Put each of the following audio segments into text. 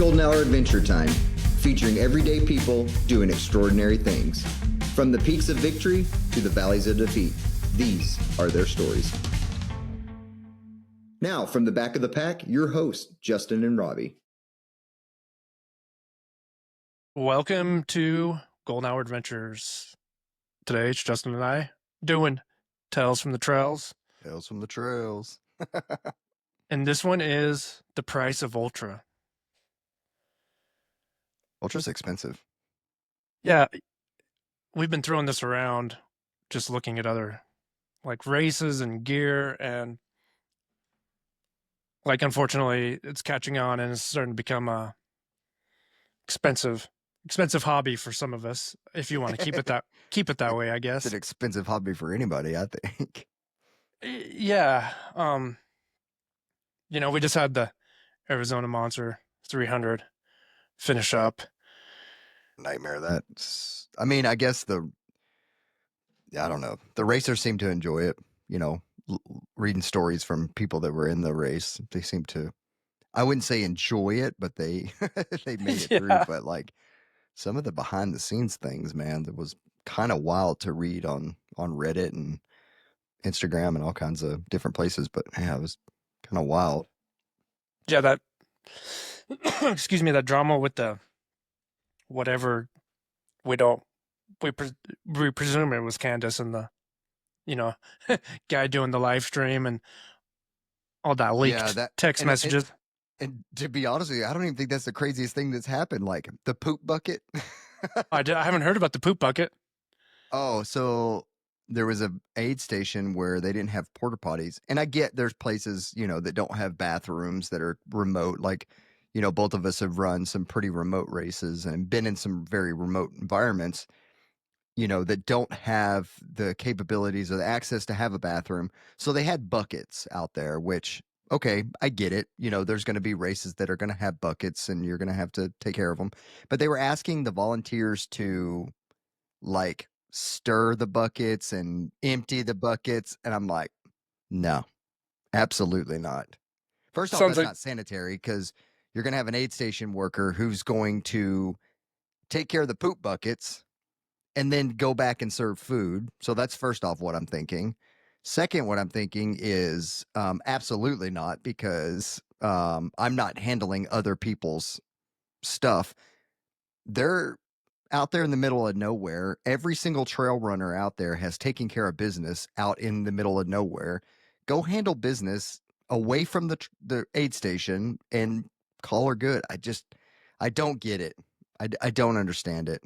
Golden Hour Adventure Time, featuring everyday people doing extraordinary things. From the peaks of victory to the valleys of defeat, these are their stories. Now, from the back of the pack, your hosts, Justin and Robbie. Welcome to Golden Hour Adventures. Today, it's Justin and I doing Tales from the Trails. Tales from the Trails. And this one is The Price of Ultra. Ultra's expensive. Yeah, we've been throwing this around, just looking at other like races and gear, and like unfortunately it's catching on and it's starting to become a expensive hobby for some of us, if you want to keep it that way, I guess. It's an expensive hobby for anybody, I think. Yeah. We just had the Arizona Monster 300 finish up. Nightmare. I guess I don't know. The racers seem to enjoy it. Reading stories from people that were in the race, they seem to, I wouldn't say enjoy it, but they made it through. But like some of the behind the scenes things, man, that was kind of wild to read on Reddit and Instagram and all kinds of different places. But yeah, it was kind of wild. Yeah, that excuse me, that drama with the whatever, we presume it was Candace and the guy doing the live stream and all that leaked text messages. And to be honest with you, I don't even think that's the craziest thing that's happened. Like the poop bucket. I haven't heard about the poop bucket. Oh, so there was a aid station where they didn't have porta potties. And I get there's places, that don't have bathrooms that are remote. Like, both of us have run some pretty remote races and been in some very remote environments, that don't have the capabilities or the access to have a bathroom. So they had buckets out there, which, okay, I get it. There's going to be races that are going to have buckets and you're going to have to take care of them. But they were asking the volunteers to like stir the buckets and empty the buckets. And I'm like, no, absolutely not. First off, that's not sanitary because you're going to have an aid station worker who's going to take care of the poop buckets and then go back and serve food. So that's first off what I'm thinking. Second, what I'm thinking is absolutely not, because I'm not handling other people's stuff. They're out there in the middle of nowhere. Every single trail runner out there has taken care of business out in the middle of nowhere. Go handle business away from the aid station and call her good. I don't get it. I don't understand it.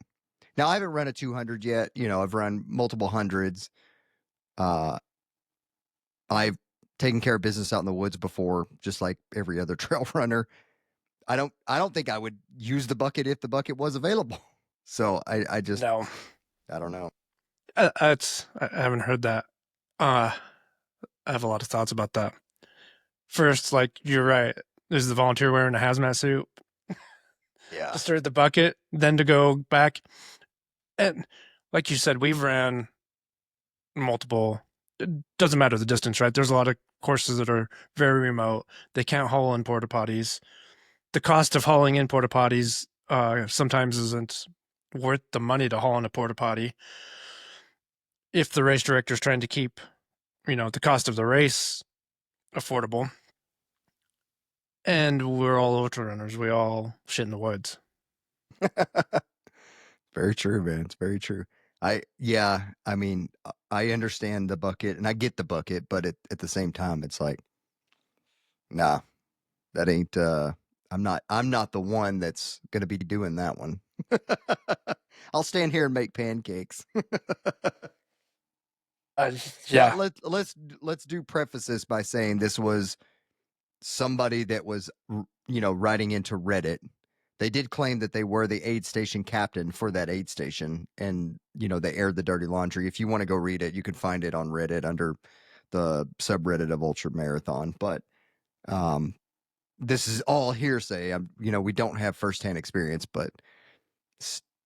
Now, I haven't run a 200 yet. I've run multiple hundreds. I've taken care of business out in the woods before, just like every other trail runner. I don't think I would use the bucket if the bucket was available. So I just, no. I don't know. I haven't heard that. I have a lot of thoughts about that. First, like, you're right. There's the volunteer wearing a hazmat suit. Yeah. To stir the bucket, then to go back. And like you said, we've ran multiple, it doesn't matter the distance, right? There's a lot of courses that are very remote. They can't haul in porta potties. The cost of hauling in porta potties sometimes isn't worth the money to haul in a porta potty. If the race director is trying to keep, the cost of the race affordable. And we're all ultra runners. We all shit in the woods. Very true, man. It's very true. I understand the bucket and I get the bucket, but at the same time, it's like, nah, that ain't, I'm not the one that's going to be doing that one. I'll stand here and make pancakes. Yeah. Now, let's do preface this by saying this was somebody that was, writing into Reddit. They did claim that they were the aid station captain for that aid station, and they aired the dirty laundry. If you want to go read it, you can find it on Reddit under the subreddit of Ultra Marathon. But this is all hearsay. We don't have firsthand experience, but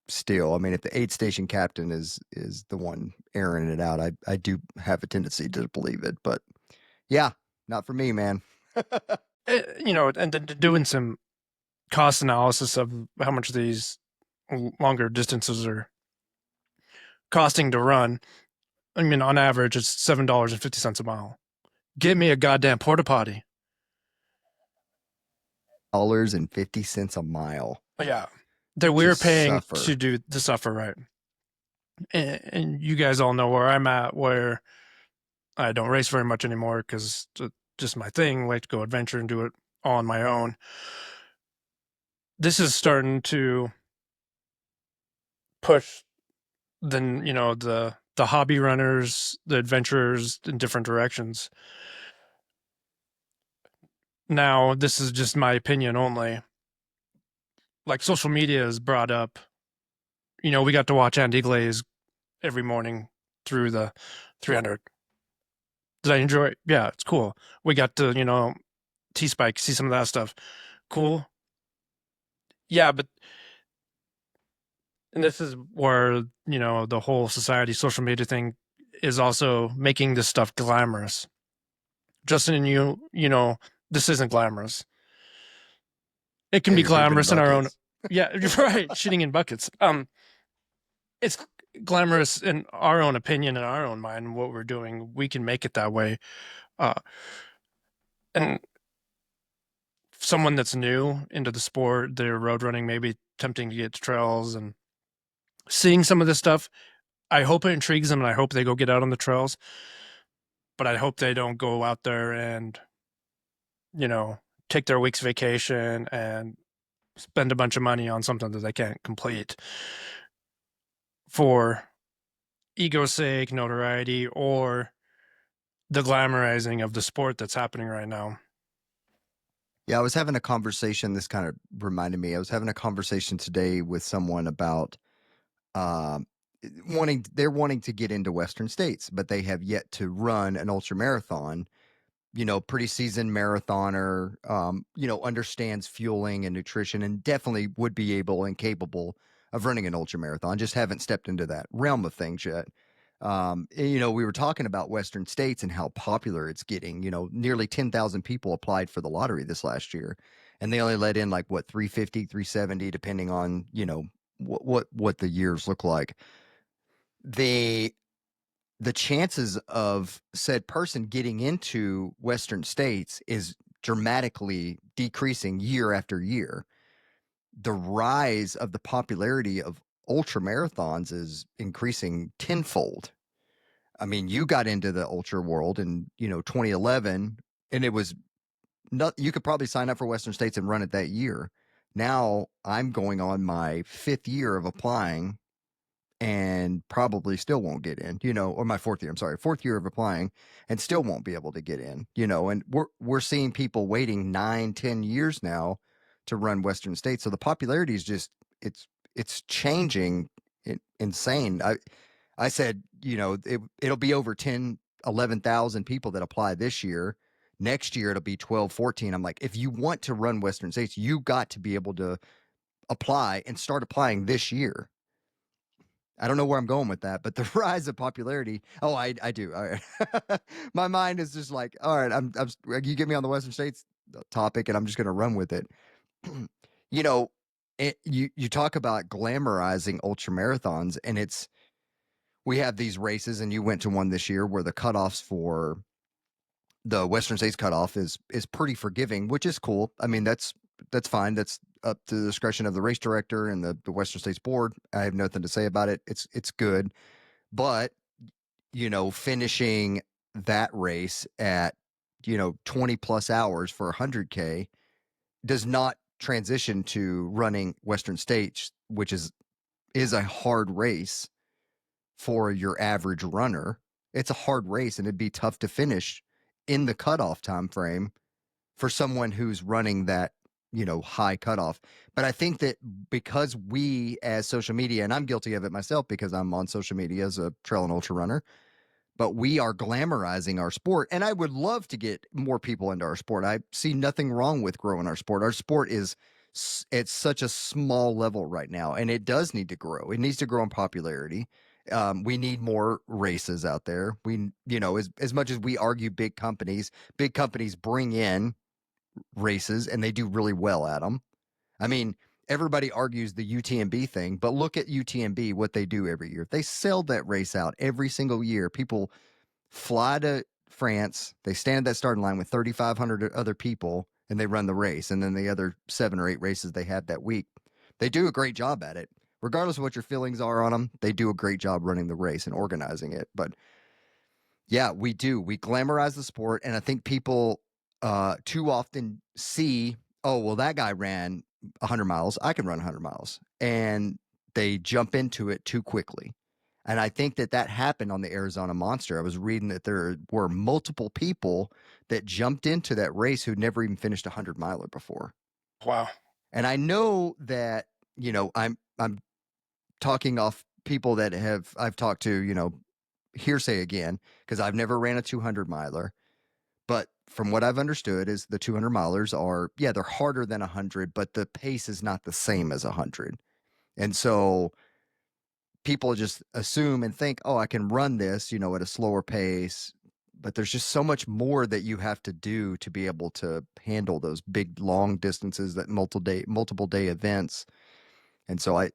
still, if the aid station captain is the one airing it out, I do have a tendency to believe it. But yeah, not for me, man. And doing some cost analysis of how much these longer distances are costing to run. I mean, on average, it's $7.50 a mile. Get me a goddamn porta potty. $50 a mile. Yeah, that we're Just paying suffer. to suffer, right? And you guys all know where I'm at, where I don't race very much anymore because it's just my thing. I like to go adventure and do it all on my own. This is starting to push the hobby runners, the adventurers in different directions. Now, this is just my opinion only. Like social media is brought up. We got to watch Andy Glaze every morning through the 300. Did I enjoy it? Yeah, it's cool. We got to, T-Spike, see some of that stuff. Cool. Yeah, but and this is where, the whole society social media thing is also making this stuff glamorous. Justin and this isn't glamorous. It can Yeah, be you're pooping in glamorous in our own. buckets. Yeah, you're right. Shitting in buckets. It's glamorous in our own opinion, in our own mind, what we're doing. We can make it that way. Uh, and someone that's new into the sport, they're road running, maybe attempting to get to trails and seeing some of this stuff. I hope it intrigues them, and I hope they go get out on the trails. But I hope they don't go out there and, you know, take their week's vacation and spend a bunch of money on something that they can't complete for ego's sake, notoriety, or the glamorizing of the sport that's happening right now. Yeah, I was having a conversation. This kind of reminded me. I was having a conversation today with someone about um, they're wanting to get into Western states, but they have yet to run an ultra marathon. Pretty seasoned marathoner, understands fueling and nutrition and definitely would be able and capable of running an ultra marathon. Just haven't stepped into that realm of things yet. We were talking about Western states and how popular it's getting. Nearly 10,000 people applied for the lottery this last year, and they only let in like what 350, 370, depending on what the years look like. The chances of said person getting into Western states is dramatically decreasing year after year. The rise of the popularity of ultra marathons is increasing tenfold. I mean, you got into the ultra world in 2011, and it was not. You could probably sign up for Western States and run it that year. Now I'm going on my 5th year of applying, and probably still won't get in. Or my 4th year. I'm sorry, 4th year of applying, and still won't be able to get in. And we're seeing people waiting 9-10 years now to run Western States. So the popularity is just it's changing, insane. I said, it'll be over 11,000 people that apply this year. Next year, it'll be 12, 14. I'm like, if you want to run Western States, you got to be able to apply and start applying this year. I don't know where I'm going with that, but the rise of popularity. Oh, I do. All right. My mind is just like, all right, you get me on the Western States topic and I'm just going to run with it. you know, you talk about glamorizing ultra marathons, and we have these races, and you went to one this year where the cutoffs for the Western States cutoff is pretty forgiving, which is cool. I mean, that's fine. That's up to the discretion of the race director and the Western States board. I have nothing to say about it. It's good. But, finishing that race at, 20 plus hours for 100K does not transition to running Western States, which is a hard race for your average runner. It's a hard race, and it'd be tough to finish in the cutoff time frame for someone who's running that, high cutoff. But I think that because we as social media, and I'm guilty of it myself because I'm on social media as a trail and ultra runner, but we are glamorizing our sport. And I would love to get more people into our sport. I see nothing wrong with growing our sport. Our sport is at such a small level right now, and it does need to grow. It needs to grow in popularity. We need more races out there. We, as much as we argue big companies bring in races and they do really well at them. I mean, everybody argues the UTMB thing, but look at UTMB, what they do every year. They sell that race out every single year. People fly to France, they stand at that starting line with 3,500 other people, and they run the race. And then the other 7 or 8 races they have that week, they do a great job at it. Regardless of what your feelings are on them, they do a great job running the race and organizing it. But yeah, we do. We glamorize the sport, and I think people too often see, oh, well, that guy ran 100 miles. I can run 100 miles. And they jump into it too quickly. And I think that happened on the Arizona Monster. I was reading that there were multiple people that jumped into that race who never even finished a 100-miler before. Wow. And I know that, I'm talking off people that I've talked to, hearsay again, because I've never ran a 200-miler. But from what I've understood is the 200-milers are, they're harder than 100, but the pace is not the same as 100. And so people just assume and think, oh, I can run this, at a slower pace. But there's just so much more that you have to do to be able to handle those big, long distances, that multiple day events. And so I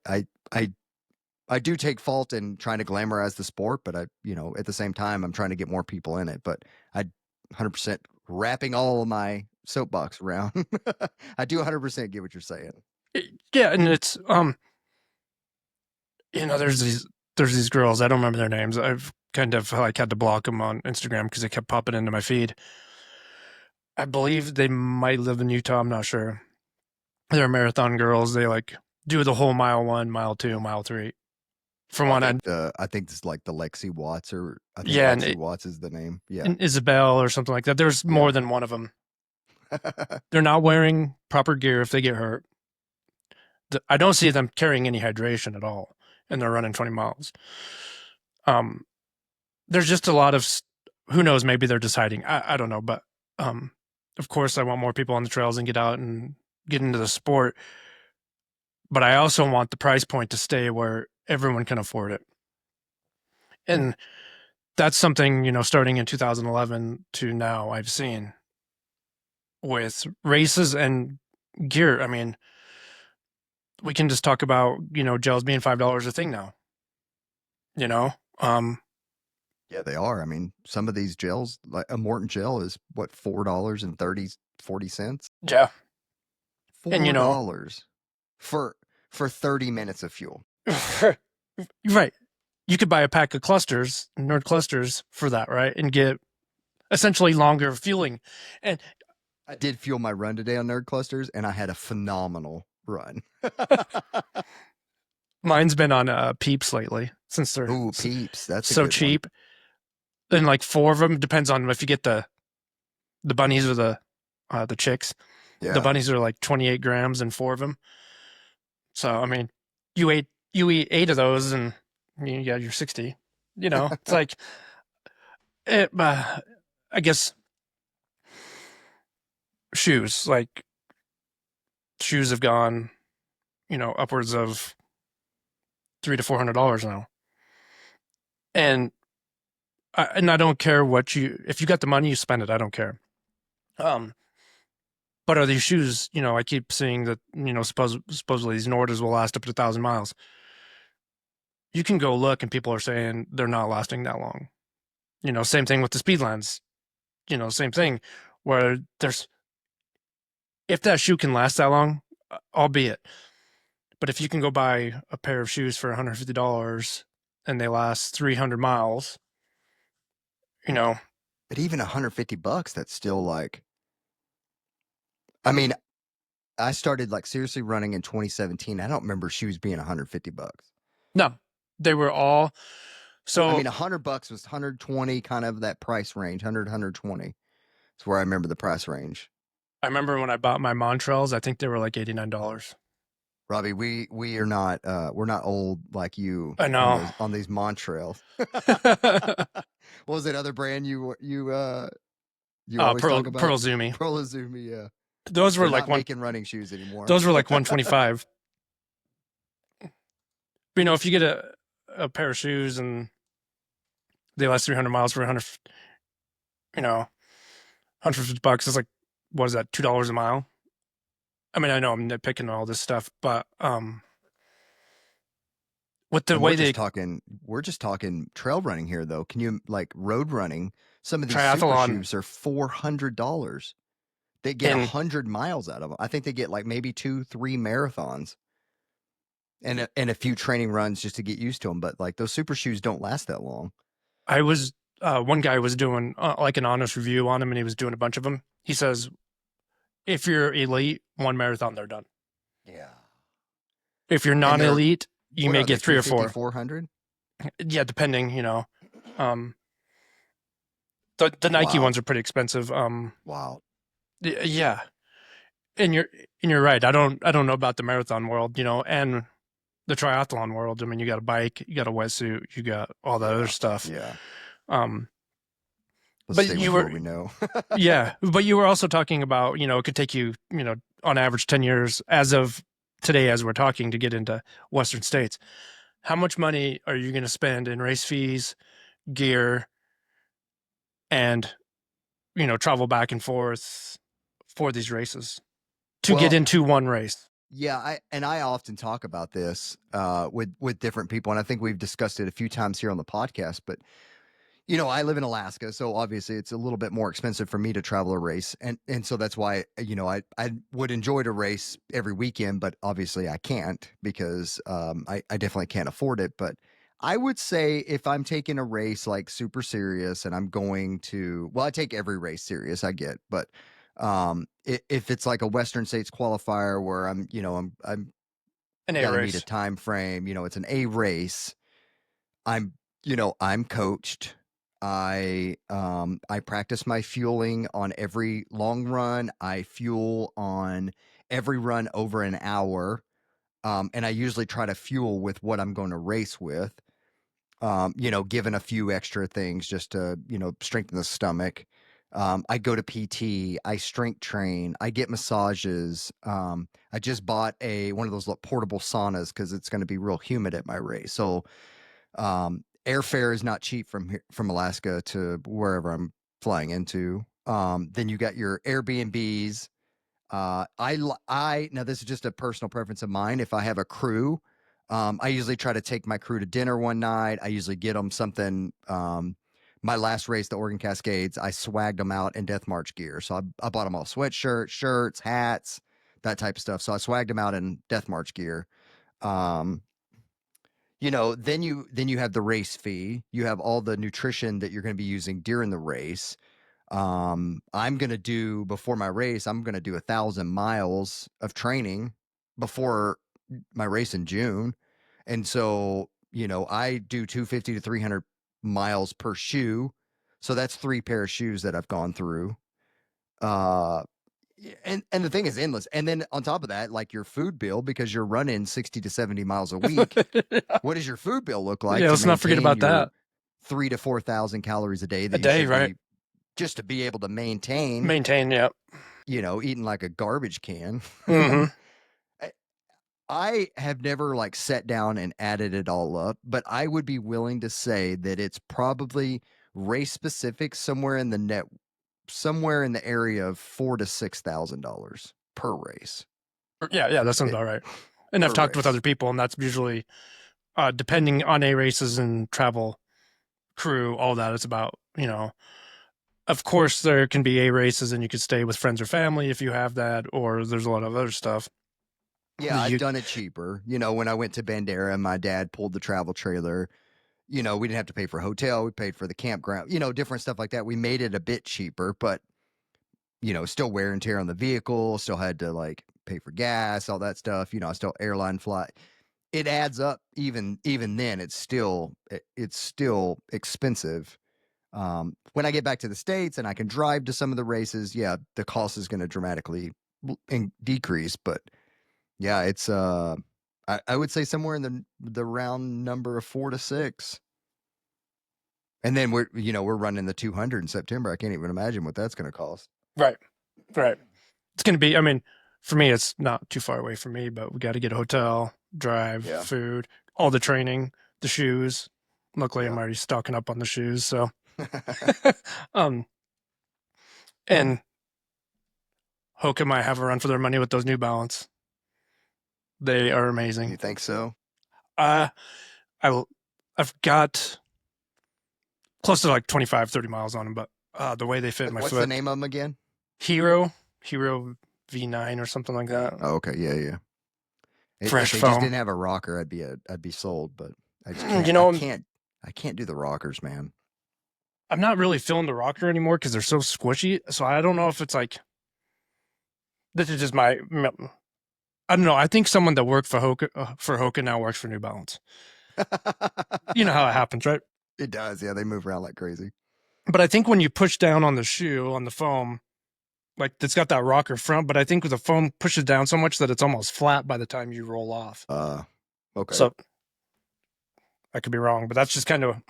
do take fault in trying to glamorize the sport, but at the same time, I'm trying to get more people in it. But I 100% wrapping all of my soapbox around. I do 100% get what you're saying. Yeah, and it's there's these girls. I don't remember their names. I've kind of like had to block them on Instagram because they kept popping into my feed. I believe they might live in Utah. I'm not sure. They're marathon girls. They like do the whole mile 1, mile 2, mile 3. From one end, I think it's like the Lexi Watts, or I think yeah, Lexi Watts is the name. Yeah, and Isabel or something like that. There's more than one of them. They're not wearing proper gear if they get hurt. I don't see them carrying any hydration at all, and they're running 20 miles. There's just a lot of, who knows, maybe they're just hiding. I don't know, but of course I want more people on the trails and get out and get into the sport. But I also want the price point to stay where everyone can afford it. And that's something, starting in 2011 to now, I've seen with races and gear. I mean, we can just talk about, gels being $5 a thing now. Yeah, they are. I mean, some of these gels, like a Morton gel, is what, $4.40. Yeah. $4 for 30 minutes of fuel. Right. You could buy a pack of clusters, nerd clusters, for that, right? And get essentially longer fueling. And I did fuel my run today on Nerd Clusters, and I had a phenomenal run. Mine's been on Peeps lately, since they're Peeps, that's so cheap. Then like 4 of them, depends on if you get the bunnies or the chicks. Yeah. The bunnies are like 28 grams and 4 of them. So I mean, you eat 8 of those, and you're 60. It's like I guess shoes have gone, upwards of $300 to $400 now. And I don't care if you got the money, you spend it. I don't care. But are these shoes, I keep seeing that, supposedly these Nordas will last up to 1,000 miles. You can go look and people are saying they're not lasting that long. Same thing with the Speedlands, same thing where if that shoe can last that long, albeit. But if you can go buy a pair of shoes for $150 and they last 300 miles, But even $150, that's still like, I mean, I started like seriously running in 2017. I don't remember shoes being $150. No, they were all. So I mean, $100 was 120, kind of that price range, 100, 120. It's where I remember the price range. I remember when I bought my Montrells, I think they were like $89. Robbie, we are not we're not old like you. I know. On these Montrails. What was that other brand you always talk about? Pearl Zumi. Pearl Zumi, yeah. Those were They're like not making running shoes anymore. Those were like 125. But if you get a pair of shoes and they last 300 miles for $150, it's like, what is that, $2 a mile? I mean, I know I'm nitpicking all this stuff, but with the And way they we're just talking trail running here though. Can you like road running? Some of these super triathlon shoes are $400. They get and 100 miles out of them. I think they get like maybe 2, 3 marathons and a few training runs just to get used to them. But like those super shoes don't last that long. I was one guy was doing like an honest review on him, and he was doing a bunch of them. He says if you're elite, one marathon, they're done. Yeah. If you're And they're, non-elite, you what may are they, get 3 or 250, 4. 400? Yeah, depending, Um, the Nike Wow. ones are pretty expensive. Wow. Yeah, and you're right. I don't know about the marathon world, and the triathlon world. I mean, you got a bike, you got a wetsuit, you got all that other Yeah. stuff. Yeah. Um, Let's but stay you with what were we know. yeah, but you were also talking about, it could take you, on average 10 years as of today as we're talking to get into Western states. How much money are you going to spend in race fees, gear, and travel back and forth for these races to get Well, into one race? yeah, I often talk about this with different people, and I think we've discussed it a few times here on the podcast. But I live in Alaska, so obviously it's a little bit more expensive for me to travel a race, and so that's why I would enjoy to race every weekend, but obviously I can't because I definitely can't afford it. But I would say if I'm taking a race like super serious, and I'm going to, well, I take every race serious, I get, but if it's like a Western States qualifier where I'm An A got to meet a race. time frame, it's an A race. I'm I'm coached. I practice my fueling on every long run. I fuel on every run over an hour. And I usually try to fuel with what I'm going to race with. Given a few extra things just to, strengthen the stomach. I go to PT, I strength train, I get massages. I just bought one of those little portable saunas because it's going to be real humid at my race. So airfare is not cheap from here, from Alaska to wherever I'm flying into. Then you got your Airbnbs. I now this is just a personal preference of mine. If I have a crew, I usually try to take my crew to dinner one night. I usually get them something. My last race, the Oregon Cascades, I swagged them out in Death March gear. So I bought them all sweatshirts, shirts, hats, that type of stuff. So I swagged them out in Death March gear. Um, then you have the race fee. You have all the nutrition that you're going to be using during the race. I'm going to do before my race, I'm going to do 1,000 miles of training before my race in June. And so, I do 250 to 300 miles per shoe. So that's 3 pair of shoes that I've gone through. Uh, and the thing is endless. And then on top of that, like your food bill, because you're running 60 to 70 miles a week, what does your food bill look like Yeah, to let's not forget maintain about your that. 3,000 to 4,000 calories a day A that you day, should right? be just to be able to maintain, Maintain, yeah. eating like a garbage can. Hmm. I I have never like sat down and added it all up, but I would be willing to say that it's probably race specific somewhere in the area of $4,000 to $6,000 per race. Yeah, yeah, that sounds It, about right. And I've per talked with race. other people, and that's usually depending on A races and travel crew, all that. It's about, of course, there can be A races and you could stay with friends or family if you have that, or there's a lot of other stuff. Yeah, I've You, done it cheaper. When I went to Bandera, my dad pulled the travel trailer. We didn't have to pay for a hotel. We paid for the campground, different stuff like that. We made it a bit cheaper, but, still wear and tear on the vehicle, still had to like pay for gas, all that stuff. I still airline fly. It adds up even then. It's still expensive. When I get back to the States and I can drive to some of the races, yeah, the cost is going to dramatically decrease. But yeah, it's I would say somewhere in the round number of 4 to 6. And then we're running the 200 in September. I can't even imagine what that's going to cost. right, right. It's going to be, I mean, for me, it's not too far away from me, but we got to get a hotel, drive, Yeah, food, all the training, the shoes. Luckily, I'm yeah. already stocking up on the shoes. So, um, and Hoka might have a run for their money with those New Balance. They are amazing. You think so? I've got close to like 25, 30 miles on them, but the way they fit my What's foot. the name of them again? Hero V9 or something like that. Oh, okay, yeah. Fresh if they foam. just didn't have a rocker, I'd be sold, but I just can't. I can't do the rockers, man. I'm not really feeling the rocker anymore because they're so squishy. So I don't know if it's like this is just my. I don't know. I think someone that worked for Hoka now works for New Balance. You know how it happens, right? It does. Yeah, they move around like crazy. But I think when you push down on the shoe on the foam, like it's got that rocker front, but I think the foam pushes down so much that it's almost flat by the time you roll off. Okay. So I could be wrong, but that's just kind of.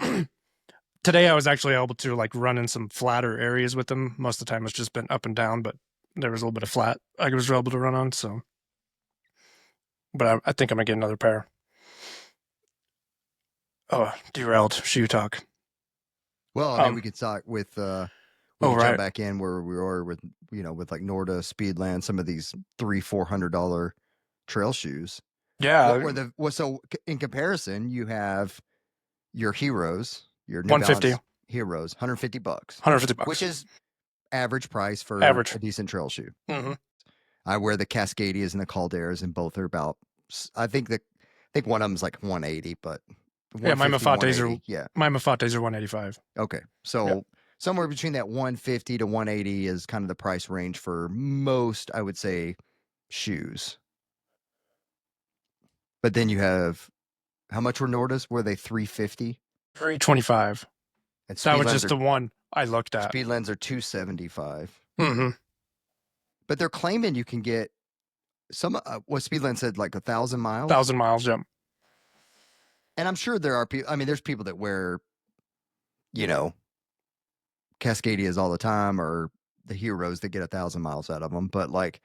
Today I was actually able to like run in some flatter areas with them. Most of the time it's just been up and down, but there was a little bit of flat I was able to run on. So, but I think I'm gonna get another pair. Oh, derailed shoe talk. Well, I mean, we could talk with jump back in where we were with with like Norda, Speedland, some of these $300-$400 trail shoes. Yeah. So in comparison, you have your Heroes, your New 150 Balance Heroes, $150, $150, which is average price for average a decent trail shoe. Mm-hmm. I wear the Cascadias and the Calderas, and both are about. I think one of them is like 180, but yeah, my Mafates are 185. Okay, so somewhere between that 150 to 180 is kind of the price range for most, I would say, shoes. But then you have how much were Nordas? Were they 350? 325. That was just the one I looked at. Speedlands are 275. Mm-hmm. But they're claiming you can get some. What Speedland said, like 1,000 miles. 1,000 miles, yeah. And I'm sure there are people. I mean, there's people that wear, Cascadias all the time, or the Heroes that get 1,000 miles out of them. But like,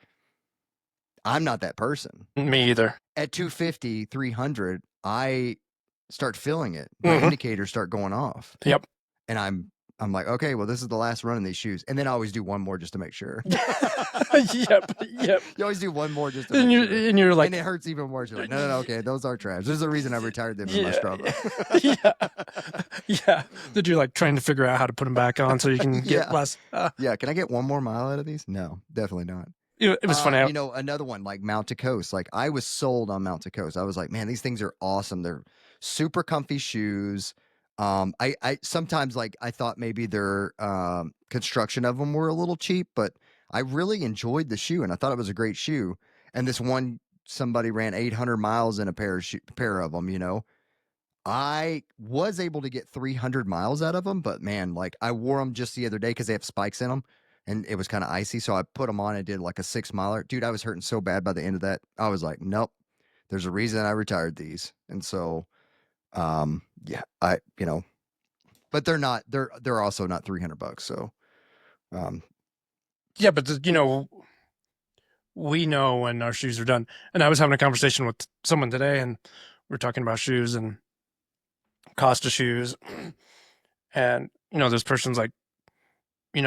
I'm not that person. Me either. At 250, 300, I start feeling it. My indicators start going off. Yep. And I'm like, okay, well, this is the last run in these shoes. And then I always do one more just to make sure. Yep. You always do one more just to make sure. And you're like... And it hurts even more. You're like, no, okay, those are trash. There's a reason I retired them in my Strava. Yeah. Did you like trying to figure out how to put them back on so you can get less... Yeah, can I get one more mile out of these? No, definitely not. It was funny. Another one like Mount to Coast. Like I was sold on Mount to Coast. I was like, man, these things are awesome. They're super comfy shoes. I sometimes like I thought maybe their construction of them were a little cheap, but I really enjoyed the shoe and I thought it was a great shoe. And this one somebody ran 800 miles in a pair of them. I was able to get 300 miles out of them, but man, like I wore them just the other day because they have spikes in them. And it was kind of icy, so I put them on and did like a 6 miler. Dude, I was hurting so bad by the end of that. I was like, nope, there's a reason I retired these. And so, but they're not, they're also not $300. So, yeah, but we know when our shoes are done. And I was having a conversation with someone today and we're talking about shoes and cost of shoes. And, this person's like,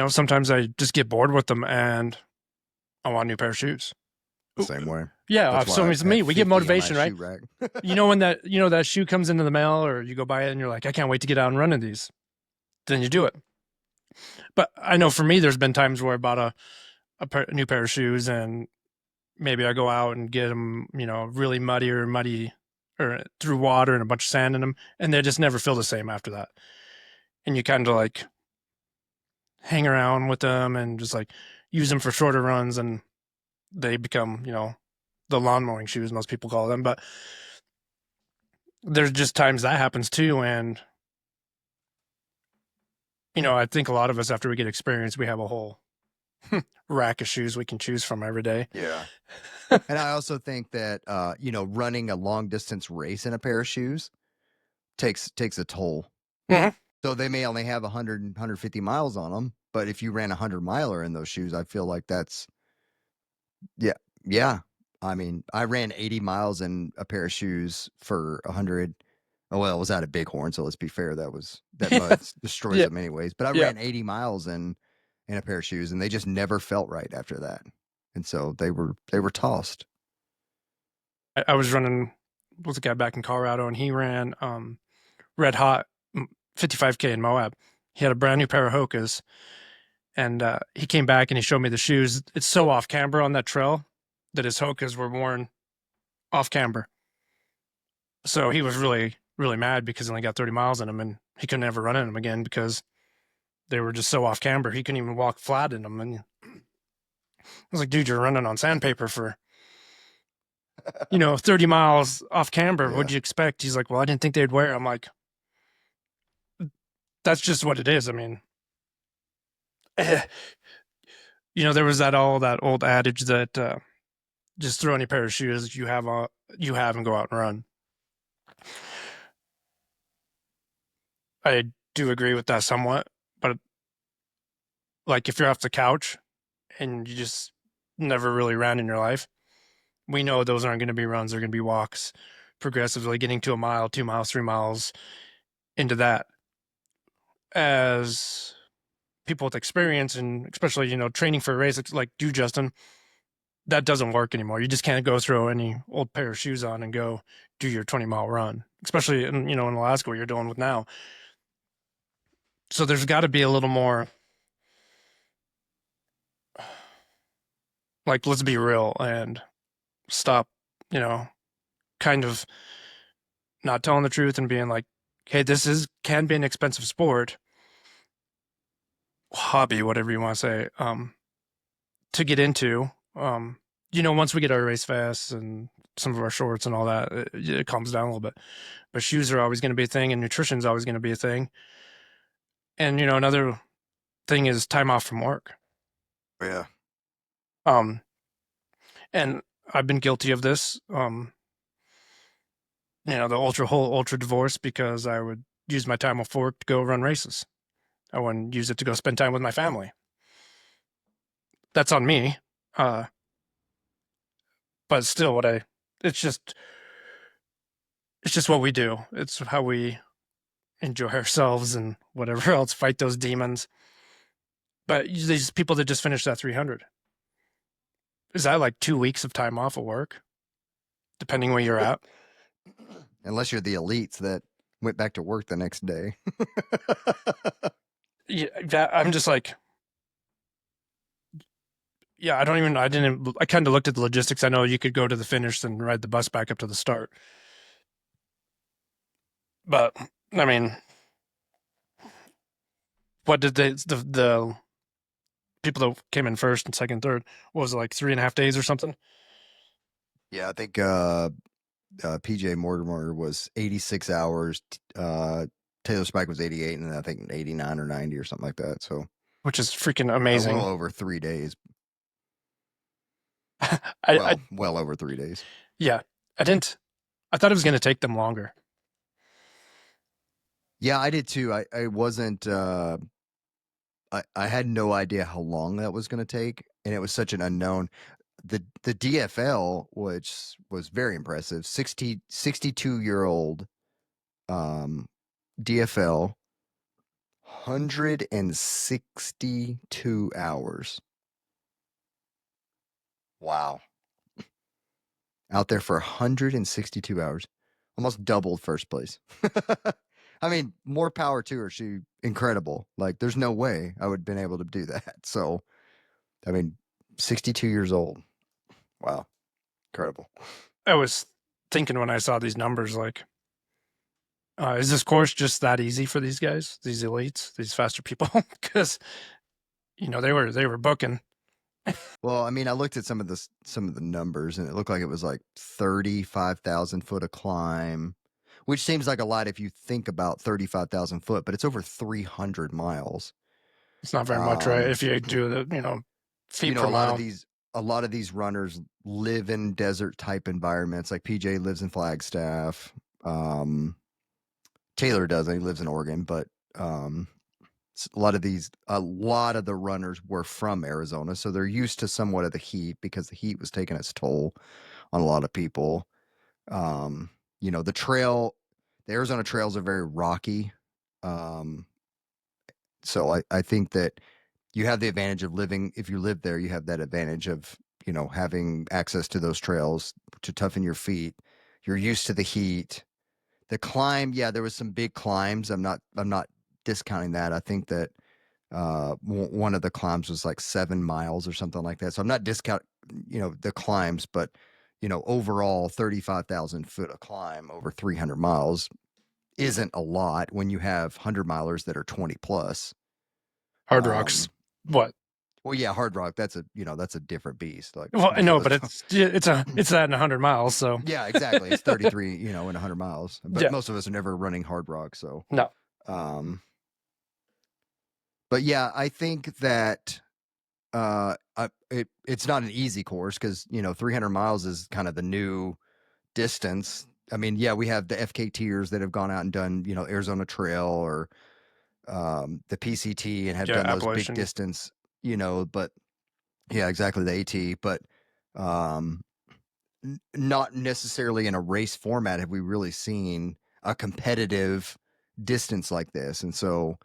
sometimes I just get bored with them and I want a new pair of shoes. The same way. Yeah. So it's me. We get motivation, right? When that shoe comes into the mail or you go buy it and you're like, I can't wait to get out and run in these. Then you do it. But I know for me, there's been times where I bought a new pair of shoes and maybe I go out and get them, really muddy or through water and a bunch of sand in them. And they just never feel the same after that. And you kind of like hang around with them and just like use them for shorter runs and they become, the lawn mowing shoes, most people call them. But there's just times that happens too. And, I think a lot of us, after we get experience, we have a whole rack of shoes we can choose from every day. Yeah. And I also think that, running a long distance race in a pair of shoes takes a toll. Mm-hmm. So they may only have 100, 150 miles on them, but if you ran a 100-miler in those shoes, I feel like that's, yeah. I mean, I ran 80 miles in a pair of shoes for 100. Oh, well, it was out of Bighorn, so let's be fair. That mud destroys them anyways. But I ran 80 miles in a pair of shoes, and they just never felt right after that. and so they were tossed. I was running with a guy back in Colorado, and he ran red hot 55K in Moab. He had a brand new pair of Hokas, and he came back and he showed me the shoes. It's so off camber on that trail that his Hokas were worn off camber. So he was really, really mad because he only got 30 miles in them, and he couldn't ever run in them again because they were just so off camber. He couldn't even walk flat in them. And I was like, dude, you're running on sandpaper for 30 miles off camber. Yeah. What'd you expect? He's like, well, I didn't think they'd wear it. I'm like, that's just what it is. I mean, there was that old adage that just throw any pair of shoes that you have and go out and run. I do agree with that somewhat, but like if you're off the couch and you just never really ran in your life, we know those aren't going to be runs. They're going to be walks, progressively getting to a mile, 2 miles, 3 miles into that. As people with experience and especially, training for a race, like you, Justin, that doesn't work anymore. You just can't go throw any old pair of shoes on and go do your 20-mile run, especially in Alaska, what you're doing with now. So there's got to be a little more, like, let's be real and stop, kind of not telling the truth and being like, hey, can be an expensive sport, hobby, whatever you want to say, to get into. Once we get our race vests and some of our shorts and all that, it calms down a little bit. But shoes are always going to be a thing, and nutrition is always going to be a thing. And another thing is time off from work. Yeah. Um, and I've been guilty of this. The whole ultra divorce, because I would use my time off work to go run races. I wouldn't use it to go spend time with my family. That's on me. But still, it's just what we do. It's how we enjoy ourselves and whatever else, fight those demons. But these people that just finished that 300, is that like 2 weeks of time off of work, depending where you're at? Unless you're the elites that went back to work the next day. Yeah, I'm just like, yeah, I kind of looked at the logistics. I know you could go to the finish and ride the bus back up to the start. But, I mean, what did the people that came in first and second, third, what was it, like 3.5 days or something? Yeah, I think PJ Mortimer was 86 hours. Taylor Spike was 88, and I think 89 or 90 or something like that. So, Which is freaking amazing. A little over 3 days. Well over 3 days. Yeah, I thought it was going to take them longer. Yeah, I did too. I wasn't. I had no idea how long that was going to take, and it was such an unknown. The DFL, which was very impressive, 62-year-old DFL, 162 hours. Wow. Out there for 162 hours. Almost doubled first place. I mean, more power to her. She incredible. Like, there's no way I would have been able to do that. So, I mean, 62 years old. Wow. Incredible. I was thinking when I saw these numbers, like, is this course just that easy for these guys, these elites, these faster people? Because they were booking. Well, I mean, I looked at some of the numbers, and it looked like it was like 35,000 foot a climb, which seems like a lot if you think about 35,000 foot, but it's over 300 miles. It's not very much, right? If you do the feet per mile. A lot of these runners live in desert type environments. Like PJ lives in Flagstaff. Taylor doesn't. He lives in Oregon, but a lot of the runners were from Arizona, so they're used to somewhat of the heat because the heat was taking its toll on a lot of people. The Arizona trails are very rocky. So I think that you have the advantage of living, if you live there, you have that advantage of, having access to those trails to toughen your feet. You're used to the heat. The climb, yeah, there was some big climbs. I'm not discounting that. I think that one of the climbs was like 7 miles or something like that. So I'm not discounting, the climbs, but overall 35,000 foot of climb over 300 miles isn't a lot when you have 100 milers that are 20 plus. Hard Rock's what? Well, yeah, Hard Rock, that's a different beast. Like, Well, I know, but those- it's that in 100 miles. So yeah, exactly. It's 33, in 100 miles. But Yeah. most of us are never running Hard Rock, so no. But yeah, I think that it's not an easy course because 300 miles is kind of the new distance. I mean, yeah, we have the FKTers that have gone out and done Arizona Trail or the PCT and have done those big Appalachian. distance. But yeah, exactly, the AT. But not necessarily in a race format have we really seen a competitive distance like this, and so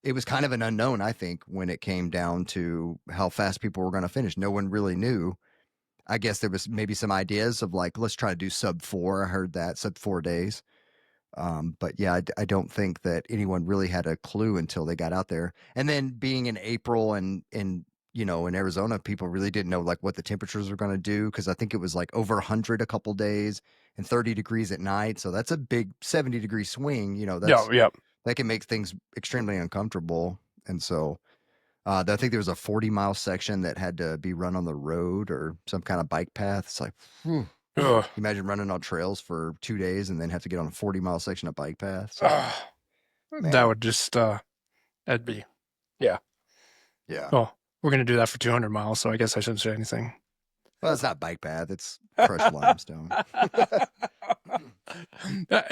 it was kind of an unknown, I think, when it came down to how fast people were going to finish. No one really knew. I guess there was maybe some ideas of like, let's try to do sub 4. I heard that sub 4 days. But yeah, I don't think that anyone really had a clue until they got out there. And then being in April and in Arizona, people really didn't know like what the temperatures were going to do. Cause I think it was like over 100 a couple days and 30 degrees at night. So that's a big 70-degree swing. That can make things extremely uncomfortable. And so I think there was a 40-mile section that had to be run on the road or some kind of bike path. It's like, imagine running on trails for 2 days and then have to get on a 40-mile section of bike path. So, that would just, that'd be, yeah. Yeah. Well, we're going to do that for 200 miles. So I guess I shouldn't say anything. Well, it's not bike path. It's crushed limestone.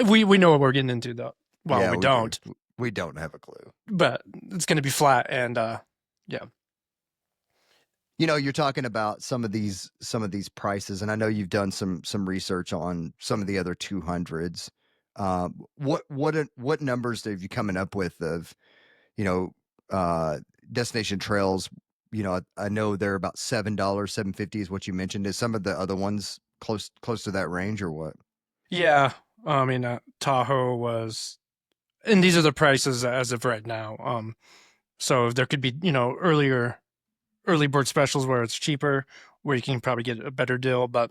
We know what we're getting into though. Well, Yeah, we don't. We don't have a clue. But it's going to be flat and yeah. You're talking about some of these prices, and I know you've done some research on some of the other 200s. What numbers have you coming up with of destination trails? I know they're about $7, $7.50 is what you mentioned. Is some of the other ones close to that range or what? Yeah. I mean, Tahoe was, and these are the prices as of right now. So there could be, early bird specials where it's cheaper, where you can probably get a better deal. But,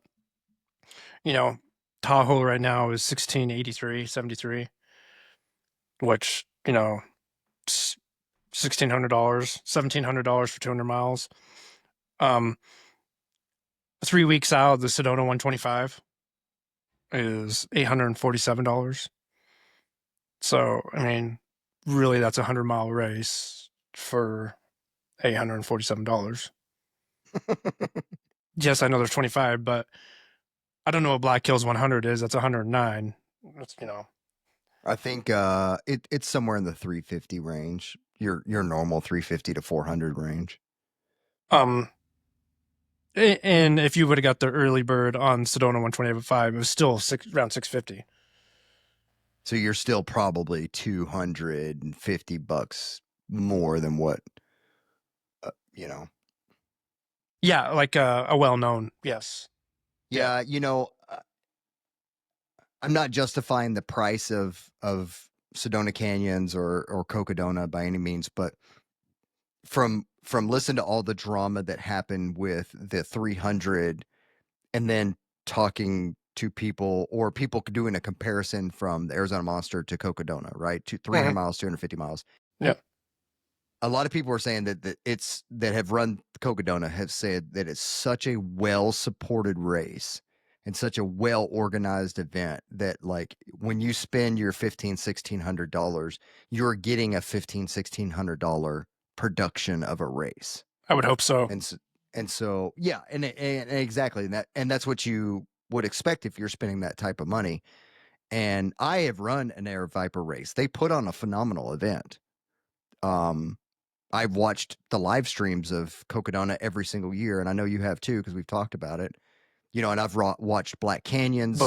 Tahoe right now is $1,683.73, which, $1,600, $1,700 for 200 miles. 3 weeks out, the Sedona 125 is $847. So, I mean, really, that's a 100-mile race for $847. Yes, I know there's 25, but I don't know what Black Hills 100 is. That's 109. That's, I think it's somewhere in the 350 range. Your normal 350 to 400 range. And if you would have got the early bird on Sedona 125, it was still around 650. So you're still probably $250 more than what, Yeah, like a well-known, yes. Yeah, I'm not justifying the price of Sedona Canyons or Cocodona by any means, but from listening to all the drama that happened with the 300 and then talking to people or people doing a comparison from the Arizona Monster to Cocodona, right? 300 miles, 250 miles. Yeah. A lot of people are saying that that have run Cocodona have said that it's such a well-supported race and such a well-organized event that like when you spend your $1,500-$1,600, you're getting a $1,500-$1,600 production of a race. I would hope so. And so yeah, and exactly and that's what you would expect if you're spending that type of money. And I have run an Air Viper race. They put on a phenomenal event. I've watched the live streams of Cocodona every single year, and I know you have too because we've talked about it. And I've watched Black Canyon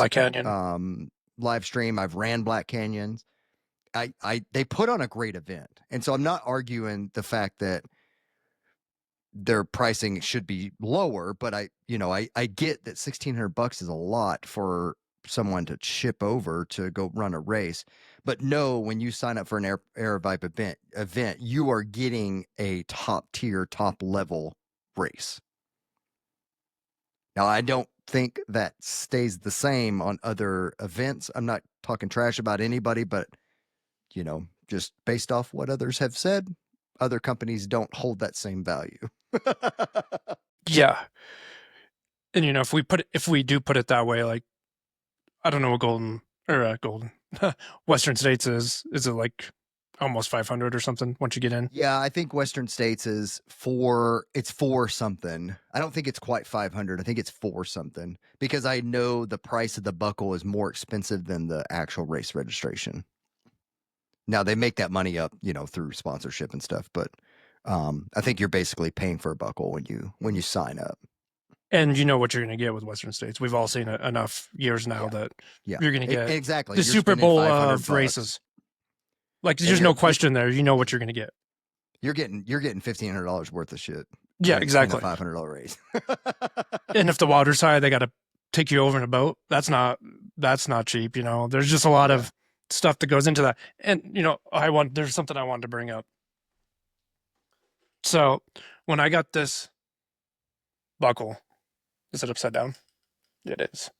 live stream. I've ran Black Canyons. They put on a great event, and so I'm not arguing the fact that their pricing should be lower, but I get that $1,600 is a lot for someone to ship over to go run a race. But no, when you sign up for an Aerovibe event, you are getting a top tier, top level race. Now, I don't think that stays the same on other events. I'm not talking trash about anybody, but just based off what others have said, other companies don't hold that same value. Yeah. And if we do put it that way, like, I don't know what golden Western States is it like almost 500 or something once you get in? Yeah, I think Western States is it's four something. I don't think it's quite 500. I think it's four something, because I know the price of the buckle is more expensive than the actual race registration. Now they make that money up, through sponsorship and stuff, but I think you're basically paying for a buckle when you sign up. And you know what you're going to get with Western States. We've all seen it enough years now that you're going to get exactly the you're Super Bowl of $500. races. Like, there's no question there. You know what you're going to get. You're getting $1,500 worth of shit. Yeah, exactly. In a $500 race. And if the water's high, they got to take you over in a boat. That's not cheap. There's just a lot of stuff that goes into that. And there's something I wanted to bring up. So when I got this buckle, is it upside down? It is.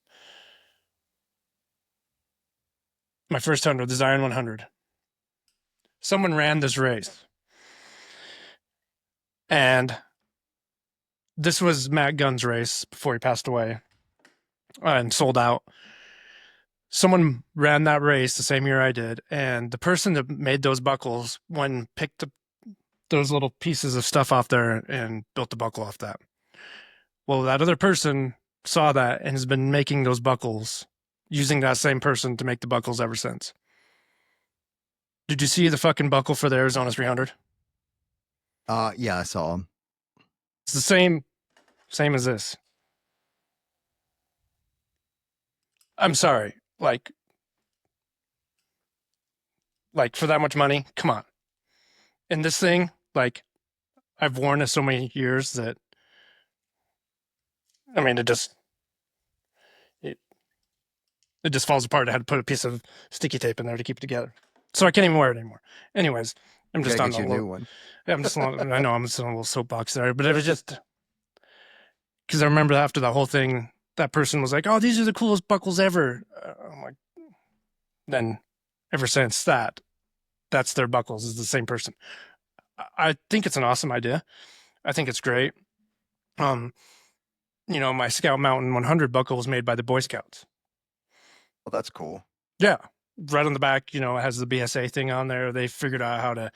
My first 100, the Zion 100. Someone ran this race. And this was Matt Gunn's race before he passed away and sold out. Someone ran that race the same year I did. And the person that made those buckles picked up those little pieces of stuff off there and built the buckle off that. Well, that other person saw that and has been making those buckles using that same person to make the buckles ever since. Did you see the fucking buckle for the Arizona 300? Yeah, I saw him. It's the same as this. I'm sorry. Like for that much money? Come on. And this thing, like, I've worn it so many years that, I mean, it just falls apart. I had to put a piece of sticky tape in there to keep it together. So I can't even wear it anymore. Anyways, I'm just on a new one. Yeah, I know I'm just on a little soapbox there, but it was just because I remember after the whole thing, that person was like, "Oh, these are the coolest buckles ever." I'm like, then ever since that's their buckles, is the same person. I think it's an awesome idea. I think it's great. My Scout Mountain 100 buckle was made by the Boy Scouts. Well, that's cool. Yeah. Right on the back, it has the BSA thing on there. They figured out how to,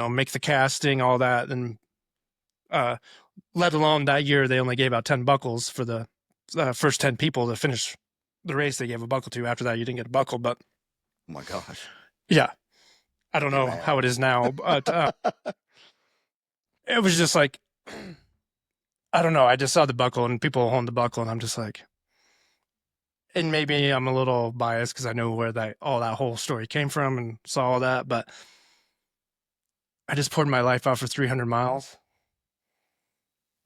make the casting, all that. And let alone that year, they only gave out 10 buckles for the first 10 people to finish the race. They gave a buckle to. After that, you didn't get a buckle, but. Oh my gosh. Yeah. I don't know how it is now, but it was just like, I don't know. I just saw the buckle and people holding the buckle, and I'm just like, and maybe I'm a little biased because I know where that whole story came from and saw all that, but I just poured my life out for 300 miles.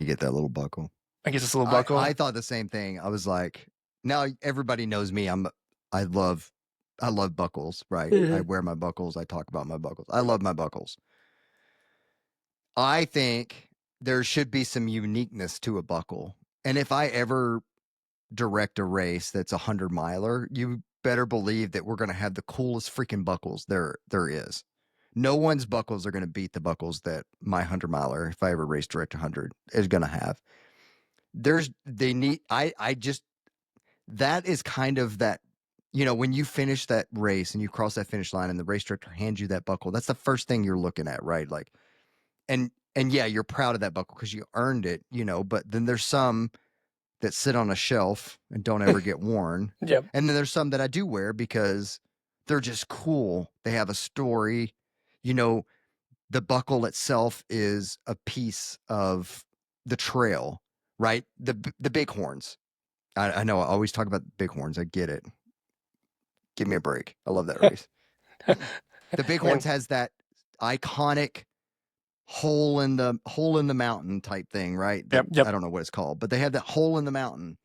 You get that little buckle. I get this little buckle. I thought the same thing. I was like, now everybody knows me. I love buckles, right? Mm-hmm. I wear my buckles. I talk about my buckles. I love my buckles. I think there should be some uniqueness to a buckle. And if I ever direct a race that's 100-miler, you better believe that we're going to have the coolest freaking buckles there is. No one's buckles are going to beat the buckles that my 100-miler, if I ever race direct 100, is going to have. That is kind of that, when you finish that race and you cross that finish line and the race director hands you that buckle, that's the first thing you're looking at, right? Like, and yeah, you're proud of that buckle because you earned it, but then there's some that sit on a shelf and don't ever get worn. Yep. And then there's some that I do wear because they're just cool. They have a story. The buckle itself is a piece of the trail, right? The bighorns. I know I always talk about bighorns. I get it. Give me a break. I love that race. The bighorns has that iconic hole in the mountain type thing, right? Yep. Yep. I don't know what it's called, but they have that hole in the mountain.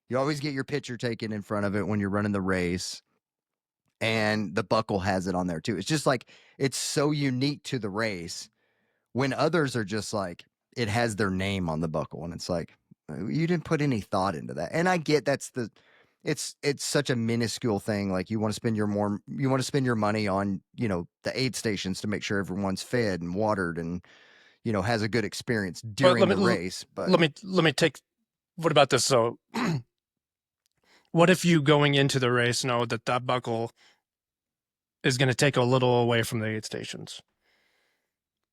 You always get your picture taken in front of it when you're running the race, and the buckle has it on there too. It's just like it's so unique to the race when others are just like it has their name on the buckle, and it's like you didn't put any thought into that. And I get it's such a minuscule thing. Like you want to spend your money on the aid stations to make sure everyone's fed and watered and has a good experience But during the race. But let me take. What about this? So, what if you going into the race know that that buckle is going to take a little away from the aid stations,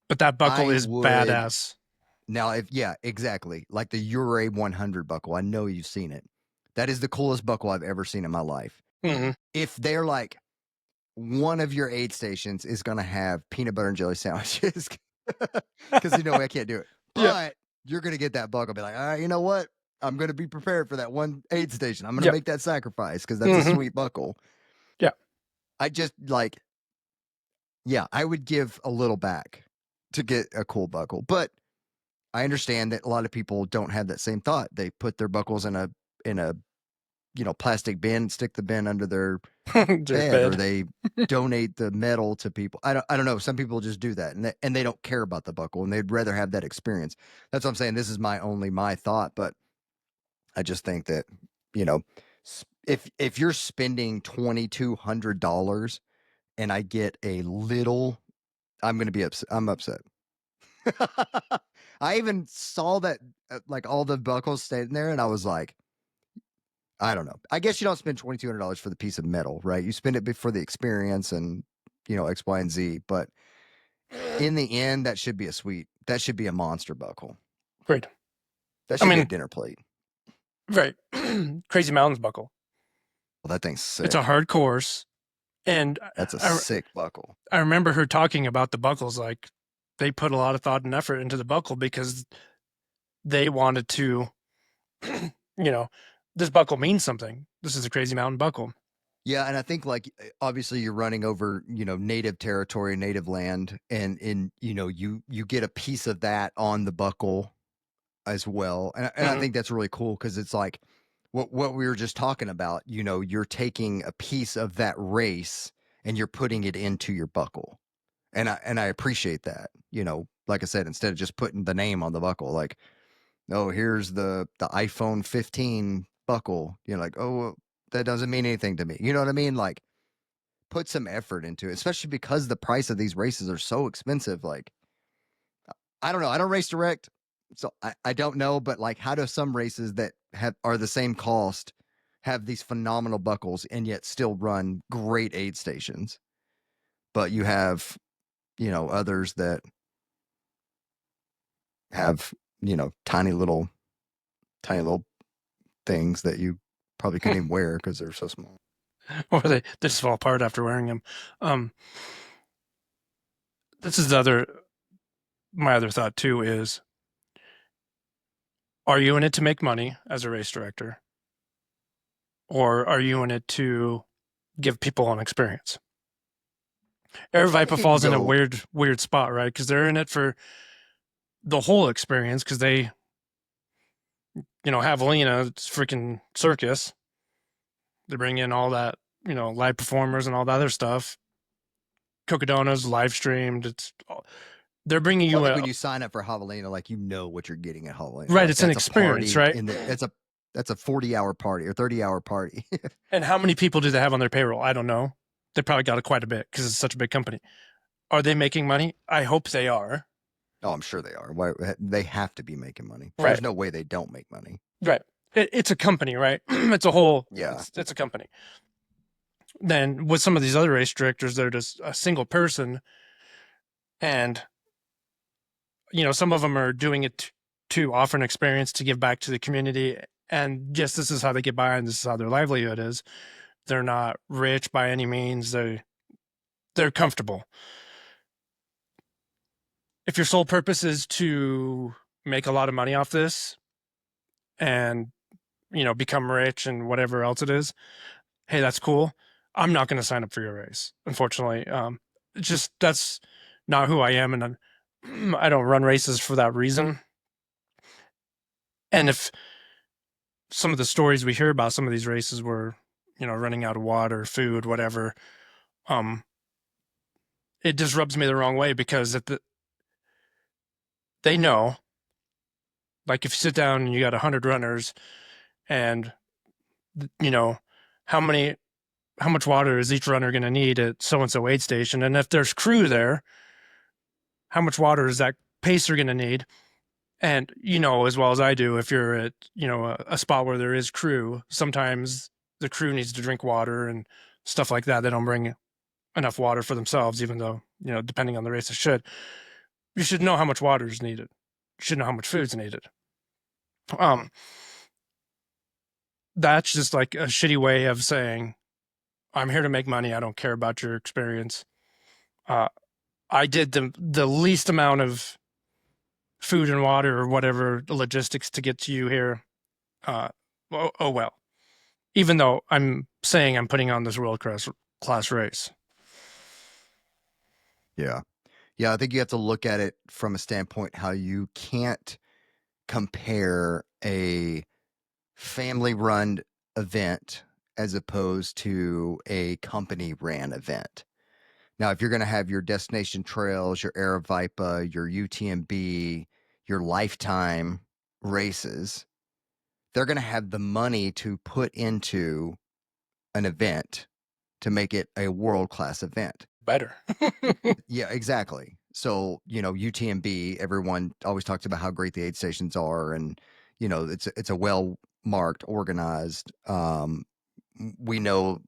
but that buckle I is would badass. now if yeah, exactly. Like the Ure 100 buckle. I know you've seen it. That is the coolest buckle I've ever seen in my life. Mm-hmm. If they're like one of your aid stations is going to have peanut butter and jelly sandwiches because I can't do it. Yeah. But you're going to get that buckle. Be like, all right, you know what? I'm going to be prepared for that one aid station. I'm going to Yep. make that sacrifice because that's Mm-hmm. a sweet buckle. Yeah. I just like, yeah, I would give a little back to get a cool buckle. But I understand that a lot of people don't have that same thought. They put their buckles in a plastic bin, stick the bin under their bed, or they donate the metal to people. I don't know. Some people just do that, and they don't care about the buckle, and they'd rather have that experience. That's what I'm saying. This is my thought, but I just think that if you're spending $2,200 and I get a little, I'm gonna be upset. I'm upset. I even saw that like all the buckles staying there, and I was like, I don't know. I guess you don't spend $2,200 for the piece of metal, right? You spend it for the experience and X, Y, and Z. But in the end, that should be that should be a monster buckle. Great. That should be a dinner plate. Right. Crazy Mountains buckle. Well, that thing's sick. It's a hard course, and that's a sick buckle. I remember her talking about the buckles. Like they put a lot of thought and effort into the buckle because they wanted to, this buckle means something. This is a Crazy Mountain buckle. Yeah, and I think like obviously you're running over native territory, native land, and you get a piece of that on the buckle as well, and I think that's really cool because it's like what we were just talking about. You're taking a piece of that race and you're putting it into your buckle, and I appreciate that. Like I said, instead of just putting the name on the buckle, like, oh, here's the iPhone 15 buckle. Like, oh, that doesn't mean anything to me. You know what I mean? Like, put some effort into it, especially because the price of these races are so expensive. Like, I don't know. I don't race direct, so I don't know. But like, how do some races that are the same cost have these phenomenal buckles and yet still run great aid stations? But you have, others that have, tiny little things that you probably couldn't even wear because they're so small. Or they just fall apart after wearing them. This is my other thought too is, are you in it to make money as a race director? Or are you in it to give people an experience? Air Vipa falls in a weird spot, right? Because they're in it for the whole experience because they, Javelina, it's freaking circus. They bring in all that, live performers and all that other stuff. Cocodona's live streamed. They're bringing you when you sign up for Javelina, like what you're getting at Javelina. Right, like, it's an experience, right? That's a 40-hour party or 30-hour party. And how many people do they have on their payroll? I don't know. They probably got quite a bit because it's such a big company. Are they making money? I hope they are. Oh, I'm sure they are. Why they have to be making money? Right. There's no way they don't make money. Right. It's a company, right? It's a whole. Yeah. It's a company. Then with some of these other race directors, they're just a single person, and some of them are doing it to offer an experience to give back to the community, and yes, this is how they get by, and this is how their livelihood is. They're not rich by any means. They're comfortable. If your sole purpose is to make a lot of money off this and, become rich and whatever else it is, hey, that's cool. I'm not going to sign up for your race, unfortunately. That's not who I am. And I don't run races for that reason. And if some of the stories we hear about some of these races were, running out of water, food, whatever, um, it just rubs me the wrong way because they know, like if you sit down and you got 100 runners and, you know, how many, how much water is each runner going to need at so-and-so aid station? And if there's crew there, how much water is that pacer going to need? And as well as I do, if you're at a spot where there is crew, sometimes the crew needs to drink water and stuff like that. They don't bring enough water for themselves, even though depending on the race, it should. You should know how much water is needed. You should know how much food's needed. Um, that's just like a shitty way of saying, I'm here to make money. I don't care about your experience. Uh, I did the least amount of food and water or whatever the logistics to get to you here. Oh well. Even though I'm saying I'm putting on this world class race. Yeah. Yeah, I think you have to look at it from a standpoint how you can't compare a family run event as opposed to a company ran event. Now, if you're going to have your destination trails, your Aravaipa, your UTMB, your lifetime races, they're going to have the money to put into an event to make it a world class event. Better. Yeah, exactly. So, UTMB, everyone always talks about how great the aid stations are, and it's a well marked, organized. We know,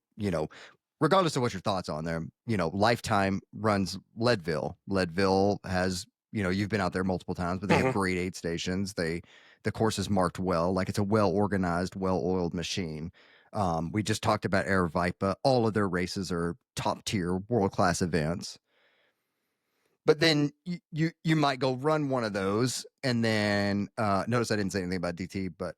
regardless of what your thoughts on them, Lifetime runs Leadville. Leadville has, you've been out there multiple times, but they have great aid stations. The course is marked well, like it's a well organized, well oiled machine. We just talked about Aravaipa. All of their races are top tier, world class events. But then you might go run one of those, and then notice I didn't say anything about DT, but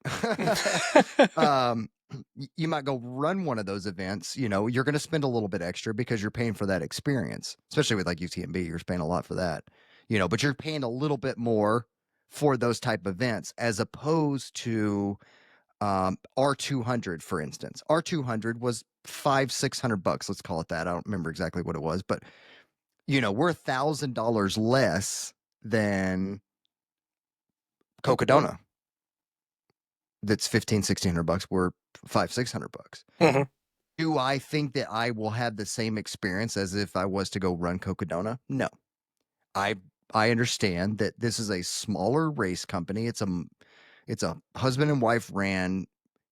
you might go run one of those events. You're going to spend a little bit extra because you're paying for that experience, especially with like UTMB. You're paying a lot for that, but you're paying a little bit more for those type of events as opposed to R200, for instance. R200 was $500-600. Let's call it that. I don't remember exactly what it was, but we're $1,000 less than Cocodona. That's $1,500-1,600. We're $500-600. Mm-hmm. Do I think that I will have the same experience as if I was to go run Cocodona? No. I understand that this is a smaller race company. It's a husband and wife ran.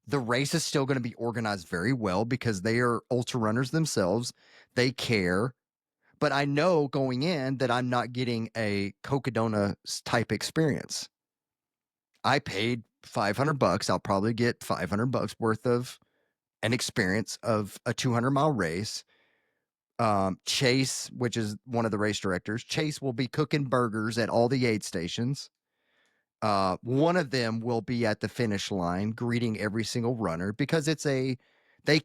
The race is still going to be organized very well because they are ultra runners themselves. They care. But I know going in that I'm not getting a Cocodona type experience. I paid $500. I'll probably get $500 worth of an experience of a 200-mile race. Chase, which is one of the race directors, Chase will be cooking burgers at all the aid stations. One of them will be at the finish line greeting every single runner because they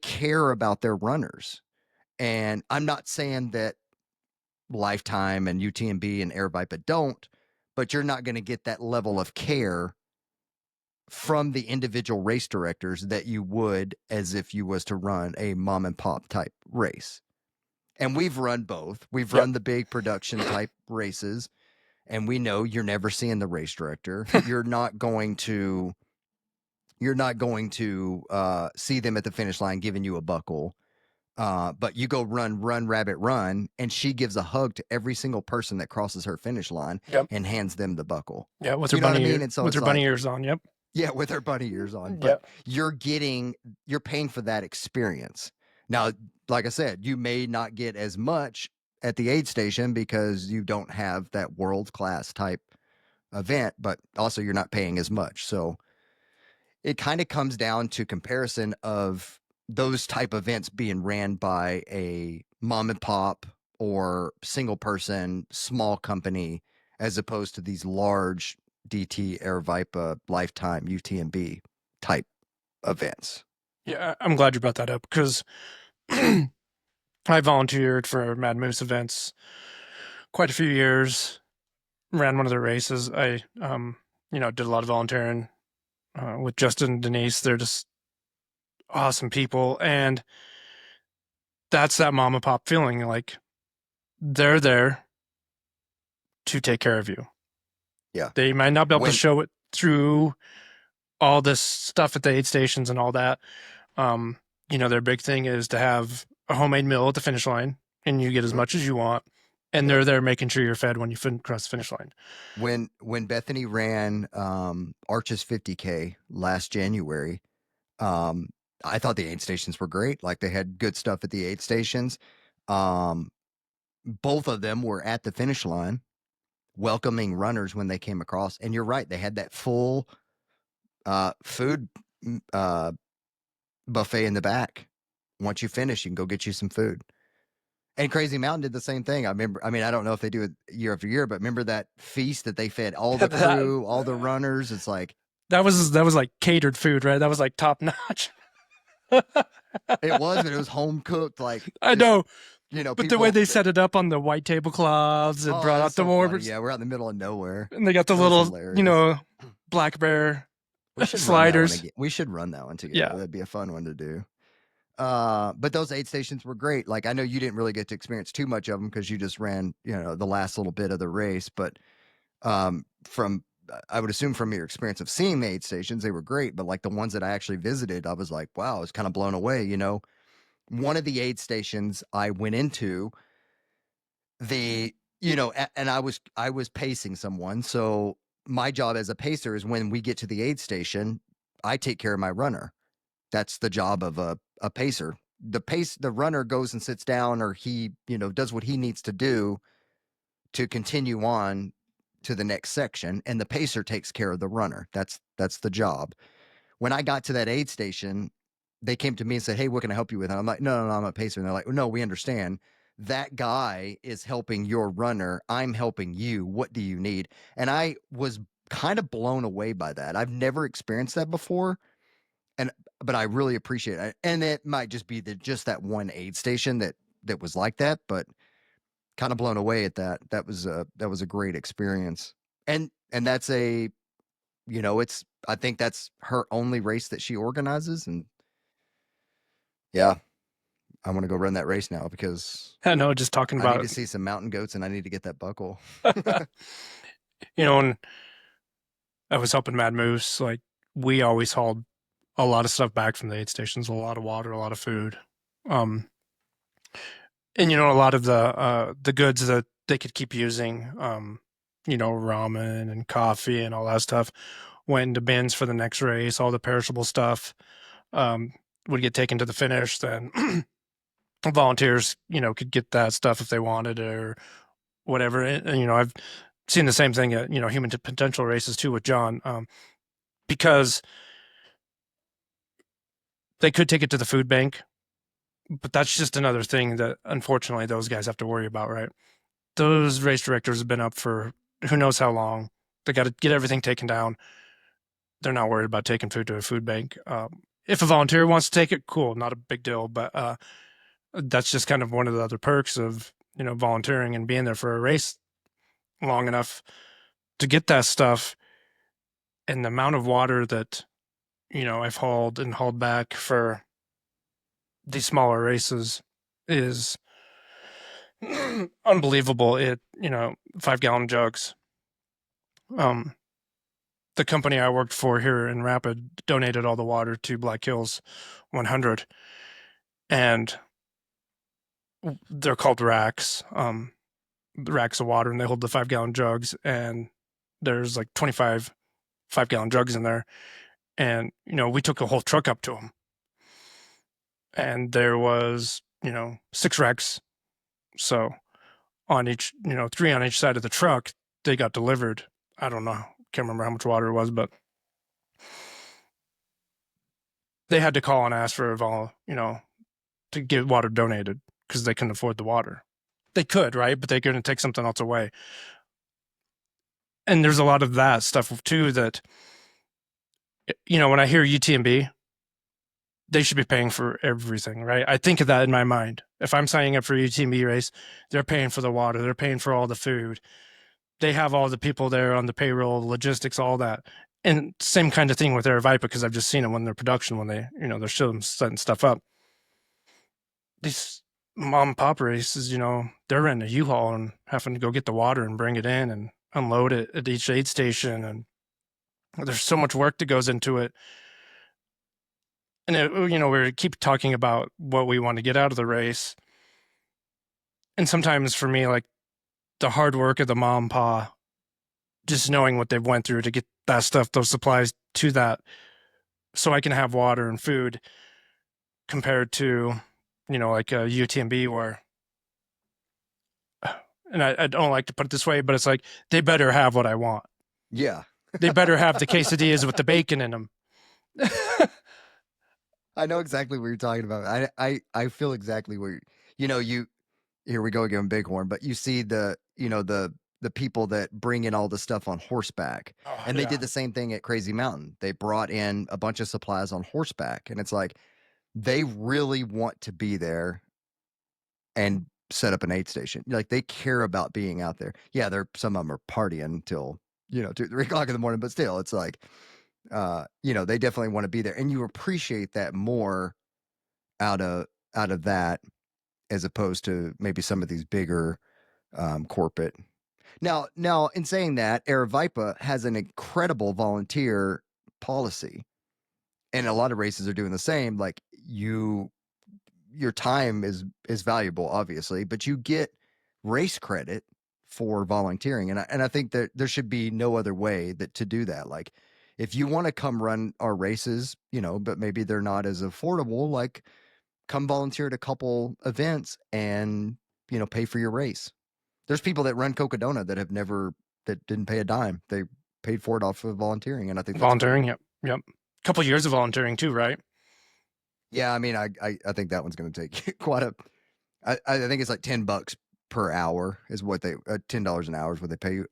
care about their runners. And I'm not saying that Lifetime and UTMB and Aravaipa don't, but you're not going to get that level of care from the individual race directors that you would as if you was to run a mom and pop type race. And we've run both. We've run the big production type races, and we know you're never seeing the race director. You're not going to see them at the finish line giving you a buckle. But you go run, rabbit, run, and she gives a hug to every single person that crosses her finish line and hands them the buckle. Yeah, with her bunny And so with her bunny ears on. Yep. Yeah, with her bunny ears on. But you're paying for that experience. Now, like I said, you may not get as much at the aid station because you don't have that world class type event, but also you're not paying as much. So it kind of comes down to comparison of those type events being ran by a mom and pop or single person small company as opposed to these large DT, Aravaipa, Lifetime, UTMB type events. Yeah, I'm glad you brought that up because I volunteered for Mad Moose events quite a few years, ran one of the races, I did a lot of volunteering with Justin and Denise. They're just awesome people, and that's that mom and pop feeling. Like they're there to take care of you. Yeah. They might not be able to When show it through all this stuff at the aid stations and all that. Um, their big thing is to have a homemade meal at the finish line, and you get as Mhm. much as you want. And Yep. they're there making sure you're fed when you cross the finish line. When Bethany ran Arches 50K last January, um, I thought the aid stations were great. Like they had good stuff at the aid stations. Um, both of them were at the finish line welcoming runners when they came across. And you're right, they had that full food buffet in the back. Once you finish, you can go get you some food. And Crazy Mountain did the same thing. I remember, I mean, I don't know if they do it year after year, but remember that feast that they fed all the crew, all the runners? It's like, That was like catered food, right? That was like top notch. it was, but it was home cooked. Like, I just, know, but the way people. they set it up on the white tablecloths and Oh, brought that's out the so funny. warmers, Yeah, we're out in the middle of nowhere. and they got the It was little, hilarious. black bear We should run that one sliders. again. We should run that one together. Yeah. That'd be a fun one to do. But those aid stations were great. Like I know you didn't really get to experience too much of them because you just ran, the last little bit of the race. But from I would assume from your experience of seeing the aid stations, they were great. But like the ones that I actually visited, I was like, wow, I was kind of blown away. One of the aid stations I went into, and I was pacing someone. So my job as a pacer is when we get to the aid station, I take care of my runner. That's the job of a pacer. The runner goes and sits down, or he, does what he needs to do to continue on to the next section, and the pacer takes care of the runner. That's the job. When I got to that aid station, they came to me and said, "Hey, what can I help you with?" And I'm like, "No, I'm a pacer." And they're like, "No, we understand. That guy is helping your runner. I'm helping you. What do you need?" And I was kind of blown away by that. I've never experienced that before. But I really appreciate it. And it might just be just that one aid station that was like that, but kind of blown away at that. That was a great experience. And that's I think that's her only race that she organizes. And yeah, I want to go run that race now because I know, just talking I need about to see some mountain goats and I need to get that buckle. when I was helping Mad Moose, like we always hauled a lot of stuff back from the aid stations, a lot of water, a lot of food. Um, and a lot of the goods that they could keep using, ramen and coffee and all that stuff went into bins for the next race. All the perishable stuff um, would get taken to the finish. Then volunteers, could get that stuff if they wanted or whatever. And I've seen the same thing at human potential races too with John, because they could take it to the food bank, but that's just another thing that unfortunately those guys have to worry about, right? Those race directors have been up for who knows how long. They got to get everything taken down. They're not worried about taking food to a food bank. If a volunteer wants to take it, cool, not a big deal. But that's just kind of one of the other perks of volunteering and being there for a race long enough to get that stuff. And the amount of water that I've hauled and hauled back for these smaller races is unbelievable. 5-gallon jugs. Um, the company I worked for here in Rapid donated all the water to Black Hills 100, and they're called racks. Racks of water, and they hold the 5-gallon jugs, and there's like 25 5-gallon jugs in there. And we took a whole truck up to them, and there was 6 racks. So on each, 3 on each side of the truck, they got delivered. I don't know, can't remember how much water it was, but they had to call and ask for to get water donated because they couldn't afford the water. They could, right? But they're going to take something else away. And there's a lot of that stuff too that, when I hear UTMB, they should be paying for everything, right? I think of that in my mind. If I'm signing up for a UTMB race, they're paying for the water, they're paying for all the food. they have all the people there on the payroll, logistics, all that. And same kind of thing with Aravaipa, because I've just seen it when they're production, when they, they're showing setting stuff up. These mom and pop races, they're in a U-Haul and having to go get the water and bring it in and unload it at each aid station. And there's so much work that goes into it. And we keep talking about what we want to get out of the race. And sometimes for me, like the hard work of the mom and pa, just knowing what they've went through to get that stuff, those supplies to that, so I can have water and food, compared to, like a UTMB where, and I don't like to put it this way, but it's like, they better have what I want. Yeah. They better have the quesadillas with the bacon in them. I know exactly what you're talking about. I feel exactly where you here we go again, Bighorn, but you see the people that bring in all the stuff on horseback. And they did the same thing at Crazy Mountain. They brought in a bunch of supplies on horseback, and it's like they really want to be there and set up an aid station. Like they care about being out there. Yeah, some of them are partying until 2, 3 o'clock in the morning, but still, it's like they definitely want to be there, and you appreciate that more out of that, as opposed to maybe some of these bigger corporate. Now, in saying that, Aravaipa has an incredible volunteer policy, and a lot of races are doing the same. Like your time is valuable, obviously, but you get race credit for volunteering, and I think that there should be no other way to do that. Like, if you want to come run our races, but maybe they're not as affordable, like come volunteer at a couple events and pay for your race. There's people that run Cocodona that didn't pay a dime. They paid for it off of volunteering, and I think that's volunteering. cool. Yep. Couple years of volunteering too, right? Yeah, I mean, I think that one's going to take quite a. I think it's like $10 per hour is what they $10 an hour is what they pay you,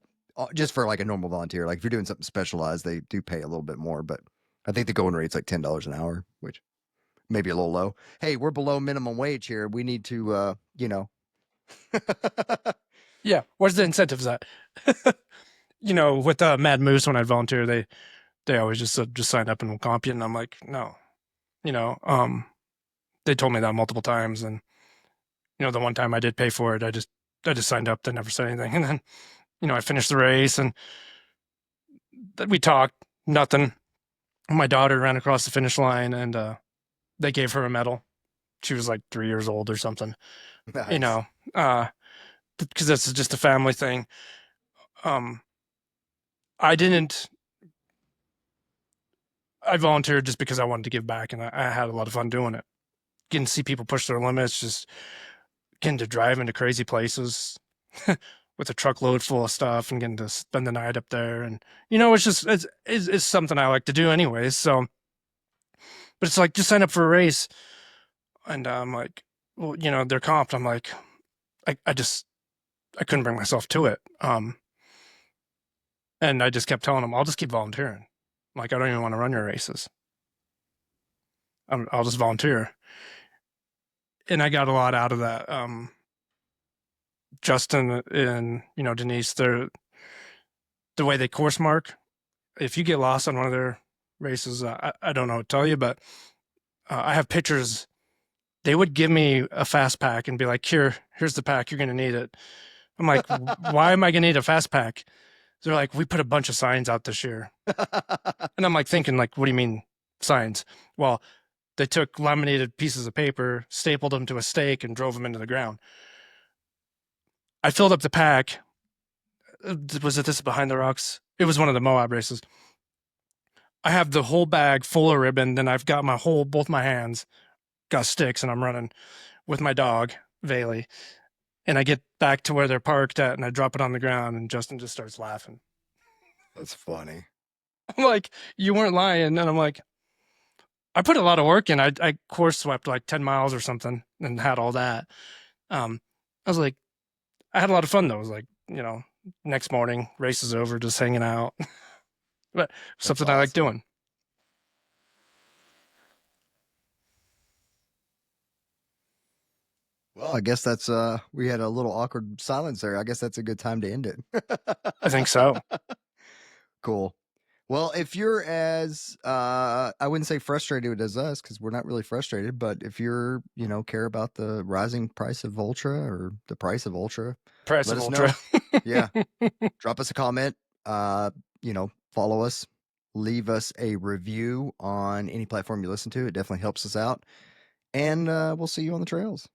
just for like a normal volunteer. Like if you're doing something specialized, they do pay a little bit more, but I think the going rate's like $10 an hour, which maybe a little low. Hey, we're below minimum wage here. We need to, Yeah. Where's the incentives at? With Mad Moose, when I volunteer, they always just said, just sign up and we'll comp you. And I'm like, no, they told me that multiple times. And, the one time I did pay for it, I just signed up. They never said anything. And then, I finished the race and we talked, nothing. My daughter ran across the finish line and they gave her a medal. She was like 3 years old or something, nice. Because that's just a family thing. I didn't, I volunteered just because I wanted to give back, and I had a lot of fun doing it. Getting to see people push their limits, just getting to drive into crazy places with a truckload full of stuff and getting to spend the night up there. And, it's something I like to do anyways. So, but it's like, just sign up for a race. And I'm like, well, they're comped. I'm like, I couldn't bring myself to it. And I just kept telling them, I'll just keep volunteering. Like, I don't even want to run your races. I'll just volunteer. And I got a lot out of that. Justin and, Denise, the way they course mark, if you get lost on one of their races, I don't know what to tell you, but I have pictures. They would give me a fast pack and be like, here's the pack. You're going to need it. I'm like, why am I going to need a fast pack? They're like, we put a bunch of signs out this year. And I'm like thinking, like, what do you mean signs? Well, they took laminated pieces of paper, stapled them to a stake, and drove them into the ground. I filled up the pack. Was it this Behind the Rocks? It was one of the Moab races. I have the whole bag full of ribbon. Then I've got both my hands, got sticks, and I'm running with my dog, Bailey. And I get back to where they're parked at, and I drop it on the ground, and Justin just starts laughing. That's funny. I'm like, you weren't lying. And I'm like, I put a lot of work in. I course swept like 10 miles or something and had all that. I was like, I had a lot of fun though. It was like, next morning, race is over, just hanging out. But something I like doing. Well, I guess that's we had a little awkward silence there. I guess that's a good time to end it. I think so. Cool. Well, if you're as I wouldn't say frustrated as us, because we're not really frustrated, but if you're, care about the rising price of Ultra or the price of Ultra, Price let of us Ultra. know. Yeah. Drop us a comment. Follow us. Leave us a review on any platform you listen to. It definitely helps us out. And we'll see you on the trails.